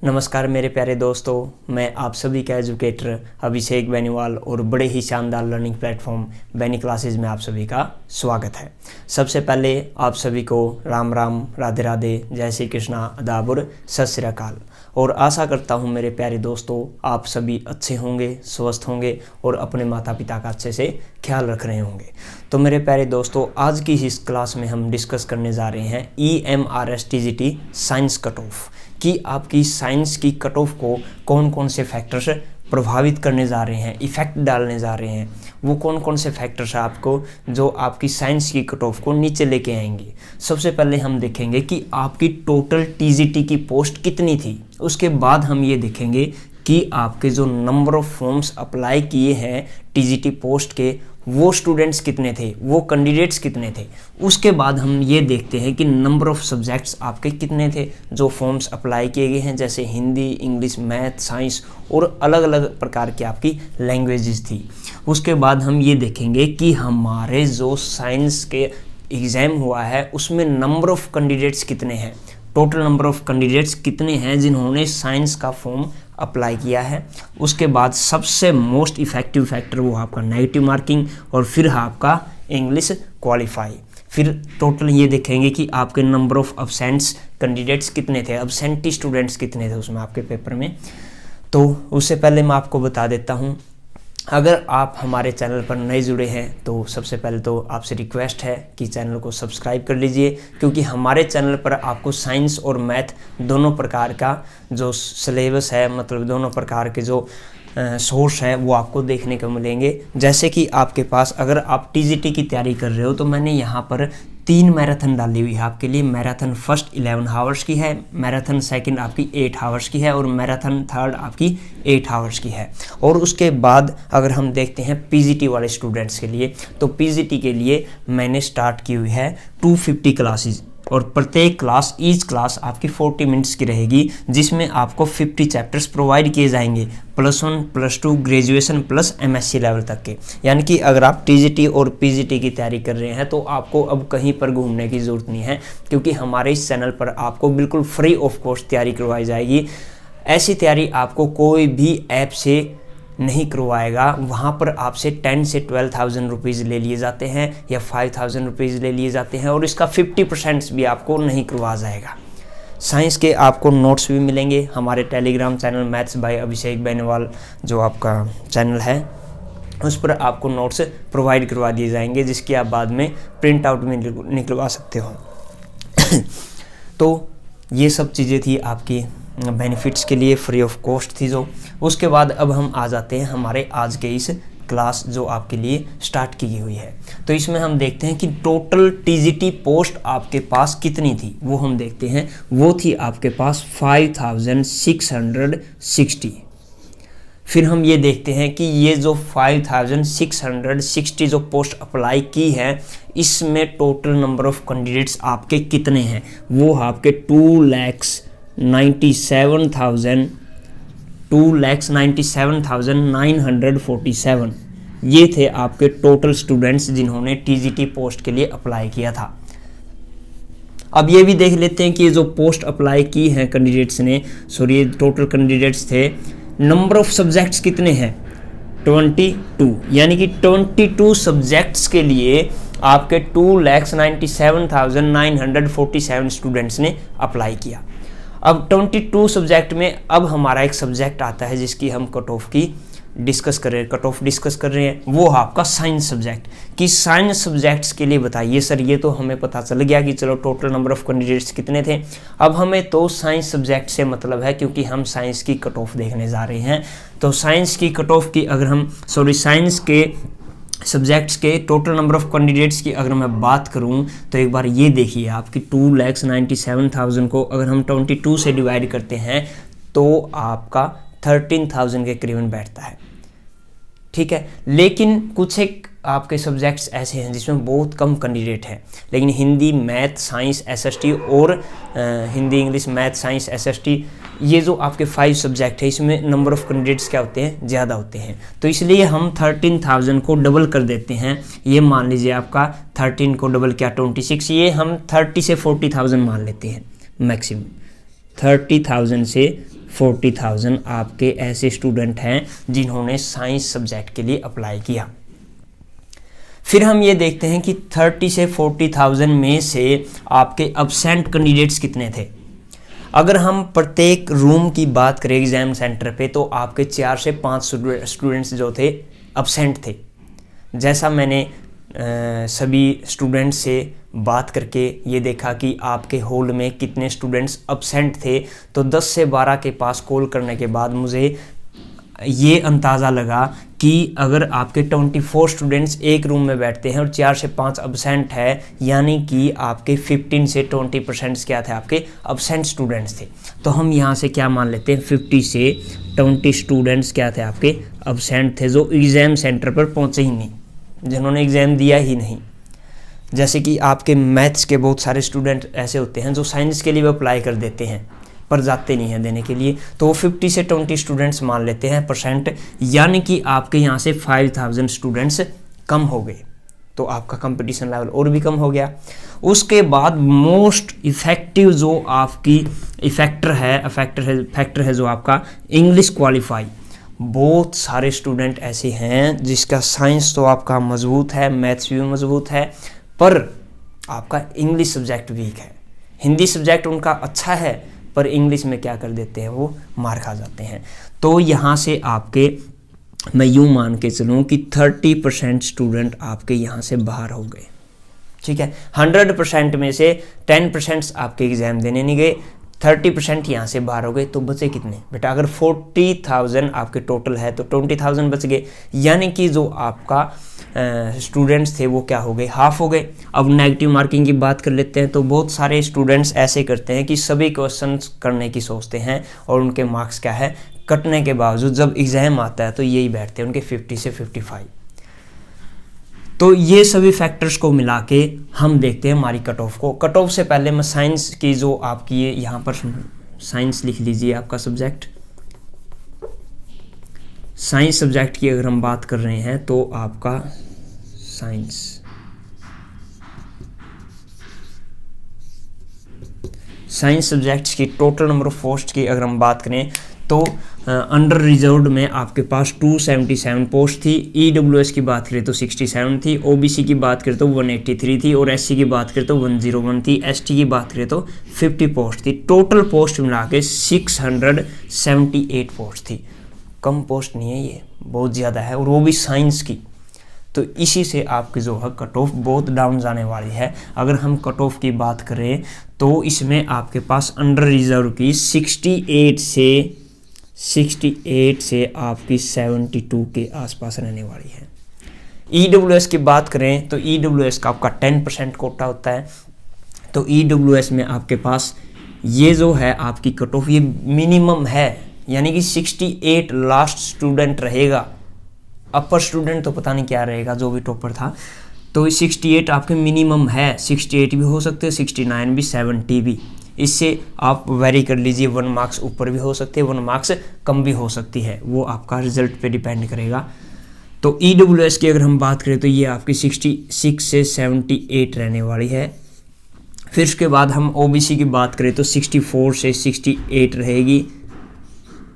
नमस्कार मेरे प्यारे दोस्तों, मैं आप सभी का एजुकेटर अभिषेक बेनीवाल और बड़े ही शानदार लर्निंग प्लेटफॉर्म बेनी क्लासेस में आप सभी का स्वागत है। सबसे पहले आप सभी को राम राम, राधे राधे, जय श्री कृष्णा, आदाब और सत श्री अकाल। और आशा करता हूँ मेरे प्यारे दोस्तों आप सभी अच्छे होंगे, स्वस्थ होंगे और अपने माता पिता का अच्छे से ख्याल रख रहे होंगे। तो मेरे प्यारे दोस्तों, आज की इस क्लास में हम डिस्कस करने जा रहे हैं EMRS TGT science cut off कि आपकी साइंस की कट ऑफ को कौन कौन से फैक्टर्स प्रभावित करने जा रहे हैं, इफेक्ट डालने जा रहे हैं। वो कौन कौन से फैक्टर्स हैं आपको जो आपकी साइंस की कट ऑफ को नीचे लेके आएंगे। सबसे पहले हम देखेंगे कि आपकी टोटल TGT की पोस्ट कितनी थी। उसके बाद हम ये देखेंगे कि आपके जो नंबर ऑफ फॉर्म्स अप्लाई किए हैं TGT पोस्ट के वो स्टूडेंट्स कितने थे, वो कैंडिडेट्स कितने थे। उसके बाद हम ये देखते हैं कि नंबर ऑफ सब्जेक्ट्स आपके कितने थे जो फॉर्म्स अप्लाई किए गए हैं, जैसे हिंदी, इंग्लिश, मैथ, साइंस और अलग अलग प्रकार की आपकी लैंग्वेजेस थी। उसके बाद हम ये देखेंगे कि हमारे जो साइंस के एग्ज़ाम हुआ है उसमें नंबर ऑफ कैंडिडेट्स कितने हैं, टोटल नंबर ऑफ कैंडिडेट्स कितने हैं जिन्होंने साइंस का फॉर्म अप्लाई किया है। उसके बाद सबसे मोस्ट इफेक्टिव फैक्टर वो आपका नेगेटिव मार्किंग और फिर आपका इंग्लिश क्वालिफाई। फिर टोटल ये देखेंगे कि आपके नंबर ऑफ अब्सेंट्स कैंडिडेट्स कितने थे, अब्सेंटी स्टूडेंट्स कितने थे उसमें आपके पेपर में। तो उससे पहले मैं आपको बता देता हूँ, अगर आप हमारे चैनल पर नए जुड़े हैं तो सबसे पहले तो आपसे रिक्वेस्ट है कि चैनल को सब्सक्राइब कर लीजिए, क्योंकि हमारे चैनल पर आपको साइंस और मैथ दोनों प्रकार का जो सिलेबस है, मतलब दोनों प्रकार के जो सोर्स है वो आपको देखने को मिलेंगे। जैसे कि आपके पास अगर आप TGT की तैयारी कर रहे हो तो मैंने यहाँ पर 3 मैराथन डाली हुई है आपके लिए। मैराथन फर्स्ट 11 आवर्स की है, मैराथन सेकंड आपकी 8 आवर्स की है और मैराथन थर्ड आपकी 8 आवर्स की है। और उसके बाद अगर हम देखते हैं PGT वाले स्टूडेंट्स के लिए, तो PGT के लिए मैंने स्टार्ट की हुई है 250 क्लासेस और प्रत्येक क्लास ईच क्लास आपकी 40 मिनट्स की रहेगी, जिसमें आपको 50 चैप्टर्स प्रोवाइड किए जाएंगे, +1 +2 ग्रेजुएशन प्लस MSc लेवल तक के। यानी कि अगर आप TGT और PGT की तैयारी कर रहे हैं तो आपको अब कहीं पर घूमने की ज़रूरत नहीं है, क्योंकि हमारे इस चैनल पर आपको बिल्कुल फ्री ऑफ कॉस्ट तैयारी करवाई जाएगी। ऐसी तैयारी आपको कोई भी ऐप से नहीं करवाएगा। वहाँ पर आपसे 10 से 12,000 रुपीज़ ले लिए जाते हैं या 5,000 रुपीज़ ले लिए जाते हैं और इसका 50% भी आपको नहीं करवा जाएगा। साइंस के आपको नोट्स भी मिलेंगे हमारे टेलीग्राम चैनल मैथ्स बाय अभिषेक बेनीवाल, जो आपका चैनल है उस पर आपको नोट्स प्रोवाइड करवा दिए जाएंगे, जिसकी आप बाद में प्रिंट आउट में निकलवा सकते हो। तो ये सब चीज़ें थी आपकी बेनिफिट्स के लिए, फ्री ऑफ कॉस्ट थी जो। उसके बाद अब हम आ जाते हैं हमारे आज के इस क्लास जो आपके लिए स्टार्ट की हुई है। तो इसमें हम देखते हैं कि टोटल TGT पोस्ट आपके पास कितनी थी, वो हम देखते हैं। वो थी आपके पास 5660। फिर हम ये देखते हैं कि ये जो 5660 जो पोस्ट अप्लाई की है, इसमेमें टोटल नंबर ऑफ कैंडिडेट्स आपके कितने हैं। वो आपके 2,97,947 ये थे आपके टोटल स्टूडेंट्स जिन्होंने TGT पोस्ट के लिए अप्लाई किया था। अब ये भी देख लेते हैं कि ये जो पोस्ट अप्लाई की हैं कैंडिडेट्स ने, सॉरी टोटल कैंडिडेट्स थे, नंबर ऑफ सब्जेक्ट्स कितने हैं 22, यानी कि 22 सब्जेक्ट्स के लिए आपके 2,97,947 स्टूडेंट्स ने अप्लाई किया। अब 22 सब्जेक्ट में अब हमारा एक सब्जेक्ट आता है जिसकी हम कट ऑफ डिस्कस कर रहे हैं, वो आपका साइंस सब्जेक्ट। कि साइंस सब्जेक्ट्स के लिए बताइए सर, ये तो हमें पता चल गया कि चलो टोटल नंबर ऑफ कैंडिडेट्स कितने थे। अब हमें तो साइंस सब्जेक्ट से मतलब है, क्योंकि हम साइंस की कट ऑफ देखने जा रहे हैं। तो साइंस की कट ऑफ की अगर हम साइंस के सब्जेक्ट्स के टोटल नंबर ऑफ कैंडिडेट्स की अगर मैं बात करूं तो एक बार ये देखिए, आपकी 2,97,000 को अगर हम 22 से डिवाइड करते हैं तो आपका 13,000 के करीबन बैठता है। ठीक है, लेकिन कुछ एक आपके सब्जेक्ट्स ऐसे हैं जिसमें बहुत कम कैंडिडेट हैं, लेकिन हिंदी, मैथ, साइंस, SST और Hindi, English, math, science, SST, ये जो आपके 5 सब्जेक्ट है इसमें नंबर ऑफ कैंडिडेट्स क्या होते हैं, ज़्यादा होते हैं। तो इसलिए हम 13,000 को डबल कर देते हैं। ये मान लीजिए आपका 13 को डबल क्या 26, ये हम 30 से 40,000 मान लेते हैं मैक्सिमम। 30,000 से 40,000 आपके ऐसे स्टूडेंट हैं जिन्होंने साइंस सब्जेक्ट के लिए अप्लाई किया। फिर हम ये देखते हैं कि 30 से 40,000 में से आपके अब्सेंट कैंडिडेट्स कितने थे। अगर हम प्रत्येक रूम की बात करें एग्ज़ाम सेंटर पे तो आपके 4 से 5 स्टूडेंट्स जो थे अब्सेंट थे। जैसा मैंने सभी स्टूडेंट्स से बात करके ये देखा कि आपके हॉल में कितने स्टूडेंट्स अब्सेंट थे, तो 10 से 12 के पास कॉल करने के बाद मुझे ये अंदाज़ा लगा कि अगर आपके 24 स्टूडेंट्स एक रूम में बैठते हैं और 4 से 5 अब्सेंट है, यानी कि आपके 15 से 20% क्या थे, आपके अब्सेंट स्टूडेंट्स थे। तो हम यहाँ से क्या मान लेते हैं, 50 से 20 स्टूडेंट्स क्या थे, आपके अब्सेंट थे, जो एग्ज़ाम सेंटर पर पहुँचे ही नहीं, जिन्होंने एग्ज़ाम दिया ही नहीं। जैसे कि आपके मैथ्स के बहुत सारे स्टूडेंट ऐसे होते हैं जो साइंस के लिए भी अप्लाई कर देते हैं पर जाते नहीं हैं देने के लिए, तो वो 50 से 20 स्टूडेंट्स मान लेते हैं परसेंट, यानी कि आपके यहाँ से 5,000 स्टूडेंट्स कम हो गए, तो आपका कंपटीशन लेवल और भी कम हो गया। उसके बाद मोस्ट इफ़ेक्टिव जो आपकी फैक्टर है जो आपका इंग्लिश क्वालिफाई। बहुत सारे स्टूडेंट ऐसे हैं जिसका साइंस तो आपका मजबूत है, मैथ्स भी मजबूत है, पर आपका इंग्लिश सब्जेक्ट वीक है। हिंदी सब्जेक्ट उनका अच्छा है पर इंग्लिश में क्या कर देते हैं, वो मार खा जाते हैं। तो यहाँ से आपके मैं यूँ मान के चलूँ कि 30% स्टूडेंट आपके यहाँ से बाहर हो गए। ठीक है, 100% में से 10% आपके एग्ज़ाम देने नहीं गए, 30% यहाँ से बाहर हो गए, तो बचे कितने बेटा? अगर 40,000 आपके टोटल है तो 20,000 बच गए, यानी कि जो आपका स्टूडेंट्स थे वो क्या हो गए, हाफ हो गए। अब नेगेटिव मार्किंग की बात कर लेते हैं। तो बहुत सारे स्टूडेंट्स ऐसे करते हैं कि सभी क्वेश्चंस करने की सोचते हैं और उनके मार्क्स क्या है, कटने के बावजूद जब एग्ज़ाम आता है तो यही बैठते हैं उनके 50 से 55। तो ये सभी फैक्टर्स को मिला के हम देखते हैं हमारी कट ऑफ को। कट ऑफ से पहले मैं साइंस की जो आपकी यहाँ पर साइंस लिख लीजिए, आपका सब्जेक्ट साइंस सब्जेक्ट की अगर हम बात कर रहे हैं तो आपका साइंस सब्जेक्ट्स की टोटल नंबर ऑफ पोस्ट की अगर हम बात करें तो अंडर रिजर्व्ड में आपके पास 277 पोस्ट थी। ईडब्ल्यूएस की बात करें तो 67 थी, ओबीसी की बात करें तो 183 थी और एससी की बात करें तो 101 थी, एसटी की बात करें तो 50 पोस्ट थी। टोटल पोस्ट मिला के 678 पोस्ट थी। कम पोस्ट नहीं है, ये बहुत ज़्यादा है, और वो भी साइंस की। तो इसी से आपकी जो है कट ऑफ बहुत डाउन जाने वाली है। अगर हम कट ऑफ की बात करें तो इसमें आपके पास अंडर रिजर्व की 68 से आपकी 72 के आसपास रहने वाली है। ईडब्ल्यूएस की बात करें तो ईडब्ल्यूएस का आपका 10% कोटा होता है। तो ईडब्ल्यूएस में आपके पास ये जो है आपकी कट ऑफ ये मिनिमम है, यानी कि 68 लास्ट स्टूडेंट रहेगा। अपर स्टूडेंट तो पता नहीं क्या रहेगा जो भी टॉपर था, तो 68 आपके मिनिमम है। 68 भी हो सकते हैं, 69 भी, 70 भी। इससे आप वेरी कर लीजिए, 1 मार्क्स ऊपर भी हो सकते हैं, 1 मार्क्स कम भी हो सकती है, वो आपका रिजल्ट पे डिपेंड करेगा। तो ईडब्ल्यूएस की अगर हम बात करें तो ये आपकी 66 से 78 रहने वाली है। फिर उसके बाद हम ओबीसी की बात करें तो 64 से 68 रहेगी।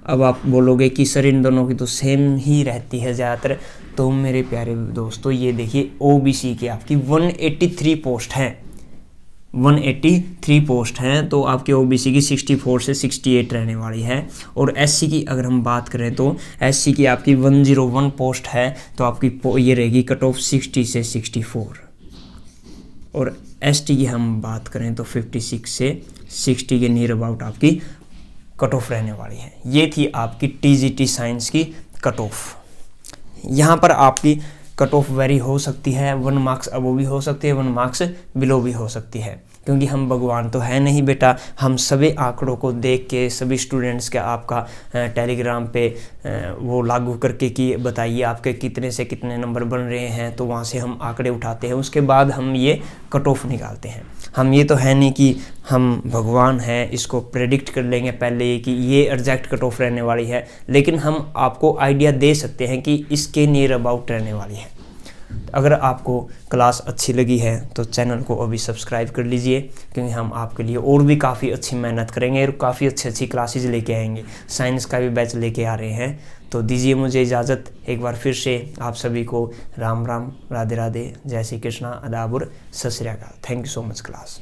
अब आप बोलोगे कि सर इन दोनों की तो सेम ही रहती है ज़्यादातर, तो मेरे प्यारे दोस्तों ये देखिए ओबीसी की आपकी 183 पोस्ट हैं, 183 पोस्ट हैं, तो आपके ओबीसी की 64 से 68 रहने वाली है। और एससी की अगर हम बात करें तो एससी की आपकी 101 पोस्ट है, तो आपकी ये रहेगी कट ऑफ 60 से 64। और एसटी की हम बात करें तो 56 से 60 के नियर अबाउट आपकी कट ऑफ रहने वाली है। ये थी आपकी टीजीटी साइंस की कट ऑफ। यहाँ पर आपकी कट ऑफ वेरी हो सकती है, 1 मार्क्स अबव भी हो सकती है, 1 मार्क्स बिलो भी हो सकती है, क्योंकि हम भगवान तो है नहीं बेटा। हम सभी आंकड़ों को देख के सभी स्टूडेंट्स का आपका टेलीग्राम पे वो लागू करके कि बताइए आपके कितने से कितने नंबर बन रहे हैं, तो वहाँ से हम आंकड़े उठाते हैं, उसके बाद हम ये कट ऑफ निकालते हैं। हम ये तो है नहीं कि हम भगवान हैं, इसको प्रेडिक्ट कर लेंगे पहले ही कि ये एग्जैक्ट कट ऑफ रहने वाली है, लेकिन हम आपको आइडिया दे सकते हैं कि इसके नियर अबाउट रहने वाली है। अगर आपको क्लास अच्छी लगी है तो चैनल को अभी सब्सक्राइब कर लीजिए, क्योंकि हम आपके लिए और भी काफ़ी अच्छी मेहनत करेंगे और काफ़ी अच्छी क्लासेज लेके आएंगे। साइंस का भी बैच लेके आ रहे हैं। तो दीजिए मुझे इजाज़त। एक बार फिर से आप सभी को राम राम, राधे राधे, जय श्री कृष्णा, आदाब और सत श्री अकाल। Thank you so much class.